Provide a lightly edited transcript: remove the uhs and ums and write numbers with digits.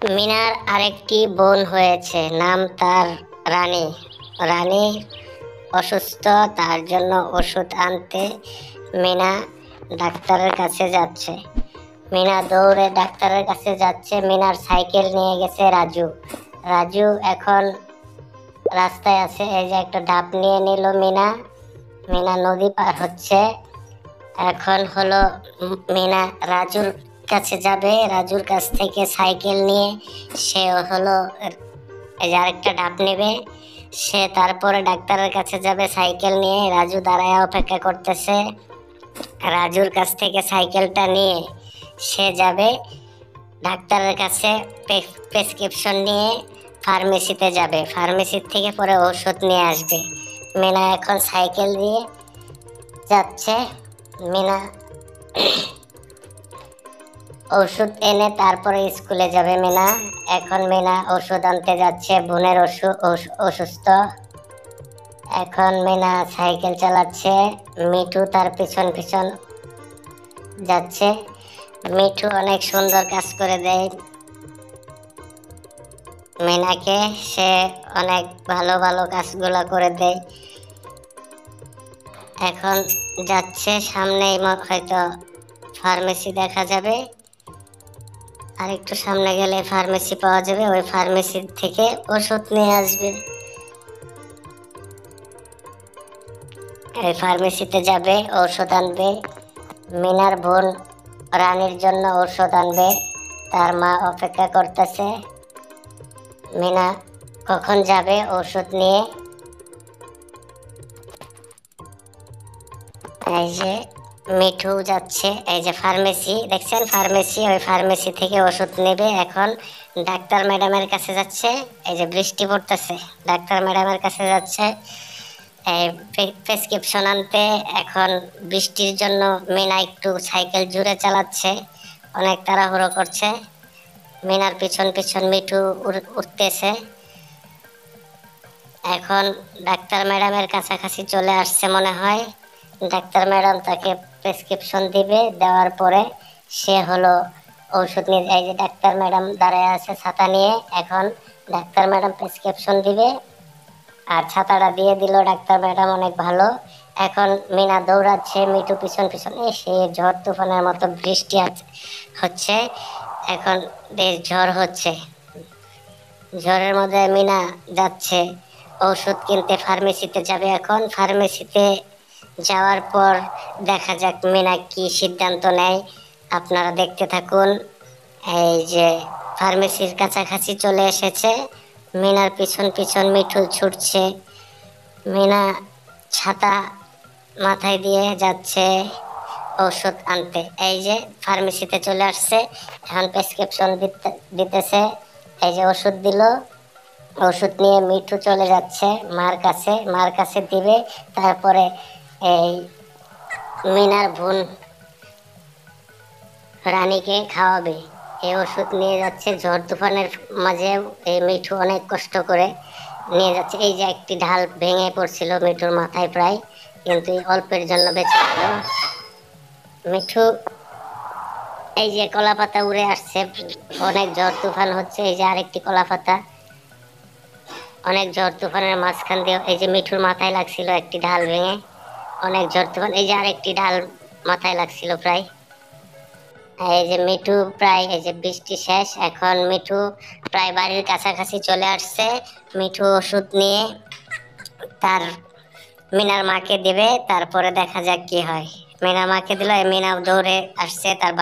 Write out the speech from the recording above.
মিনার আরেকটি বোন হয়েছে, নাম তার রানী। রানী অসুস্থ, তার জন্য ওষুধ আনতে মিনা ডাক্তারের কাছে যাচ্ছে। মিনা দৌড়ে ডাক্তারের কাছে যাচ্ছে। মিনার সাইকেল নিয়ে গেছে রাজু। রাজু এখন রাস্তায় আছে। এই যে একটা ডাব নিয়ে নিল মিনা। মিনা নদী পার হচ্ছে। এখন হলো মিনা রাজুর কাছে যাবে। রাজুর কাছ থেকে সাইকেল নিয়ে সে হলো এই যে আরেকটা ডাব নেবে। সে তারপরে ডাক্তারের কাছে যাবে সাইকেল নিয়ে। রাজু দাঁড়ায় অপেক্ষা করতেছে। রাজুর কাছ থেকে সাইকেলটা নিয়ে সে যাবে ডাক্তারের কাছে। প্রেসক্রিপশন নিয়ে ফার্মেসিতে যাবে। ফার্মেসির থেকে পরে ওষুধ নিয়ে আসবে। মিনা এখন সাইকেল দিয়ে যাচ্ছে। মিনা ওষুধ এনে তারপরে স্কুলে যাবে মিনা। এখন মিনা ওষুধ আনতে যাচ্ছে। বোনের অসুস্থ। এখন মিনা সাইকেল চালাচ্ছে। মিঠু তার পিছন পিছন যাচ্ছে। মিঠু অনেক সুন্দর কাজ করে দেয় মিনাকে। সে অনেক ভালো ভালো কাজগুলো করে দেয়। এখন যাচ্ছে, সামনেই হয়তো ফার্মেসি দেখা যাবে। আর একটু সামনে গেলে ফার্মেসি পাওয়া যাবে। ওই ফার্মেসি থেকে ওষুধ নিয়ে আসবে। এই ফার্মেসিতে যাবে, ঔষধ আনবে। মিনার বোন রানীর জন্য ঔষধ আনবে। তার মা অপেক্ষা করতেছে। মিনা কখন যাবে ওষুধ নিয়ে। এই যে মিঠু যাচ্ছে। এই যে ফার্মেসি দেখছেন, ফার্মেসি। ওই ফার্মেসি থেকে ওষুধ নেবে। এখন ডাক্তার ম্যাডামের কাছে যাচ্ছে। এই যে বৃষ্টি পড়তেছে, ডাক্তার ম্যাডামের কাছে যাচ্ছে প্রেসক্রিপশন আনতে। এখন বৃষ্টির জন্য মিনা একটু সাইকেল জোরে চালাচ্ছে, অনেক তাড়াহুড়ো করছে। মিনার পিছন পিছন মিঠু উঠতেছে। এখন ডাক্তার ম্যাডামের কাছাকাছি চলে আসছে মনে হয়। ডাক্তার ম্যাডাম তাকে প্রেসক্রিপশন দিবে। দেওয়ার পরে সে হলো ওষুধ নিয়ে। এই যে ডাক্তার ম্যাডাম দাঁড়ায় আছে ছাতা নিয়ে। এখন ডাক্তার ম্যাডাম প্রেসক্রিপশন দিবে। আর ছাতাটা দিয়ে দিল ডাক্তার ম্যাডাম, অনেক ভালো। এখন মিনা দৌড়াচ্ছে মিঠু পিছন পিছন। সে ঝড় তুফানের মতো বৃষ্টি হচ্ছে। এখন বেশ ঝড় হচ্ছে। ঝড়ের মধ্যে মিনা যাচ্ছে ওষুধ কিনতে। ফার্মেসিতে যাবে। এখন ফার্মেসিতে যাওয়ার পর দেখা যাক মিনা কি সিদ্ধান্ত নেয়। আপনারা দেখতে থাকুন। এই যে ফার্মেসির কাছাকাছি চলে এসেছে। মিনার পিছন পিছন মিঠু ছুটছে। মিনা ছাতা মাথায় দিয়ে যাচ্ছে ওষুধ আনতে। এই যে ফার্মেসিতে চলে আসছে। এখন প্রেসক্রিপশন দিতেছে। এই যে ওষুধ দিল। ওষুধ নিয়ে মিঠু চলে যাচ্ছে মার কাছে। মার কাছে দিবে। তারপরে এই মিনার বোন রানীকে খাওয়াবে। এই ওষুধ নিয়ে যাচ্ছে ঝড় তুফানের মাঝে। এই মিঠু অনেক কষ্ট করে নিয়ে যাচ্ছে। এই যে একটি ঢাল ভেঙে পড়ছিল মিঠুর মাথায় প্রায়, কিন্তু অল্পের জন্য বেঁচে গেল। মিঠু এই যে কলা পাতা উড়ে আসছে। অনেক ঝড় তুফান হচ্ছে। এই যে আরেকটি কলা পাতা। অনেক ঝড় তুফানের মাঝখান দিয়ে এই যে মিঠুর মাথায় লাগছিল একটি ঢাল ভেঙে। অনেক ঝড় তুফান। এই যে আরেকটি ঢাল মাথায় লাগছিল প্রায়। এই যে মিঠু প্রায়, এই যে বৃষ্টি শেষ। এখন মিঠু প্রায় বাড়ির কাছাকাছি চলে আসছে। মিঠু ওষুধ নিয়ে তার মিনার মাকে দিবে। তারপরে দেখা যাক কি হয়। মিনার মাকে দিল। মিনা দৌড়ে আসছে তার বাবা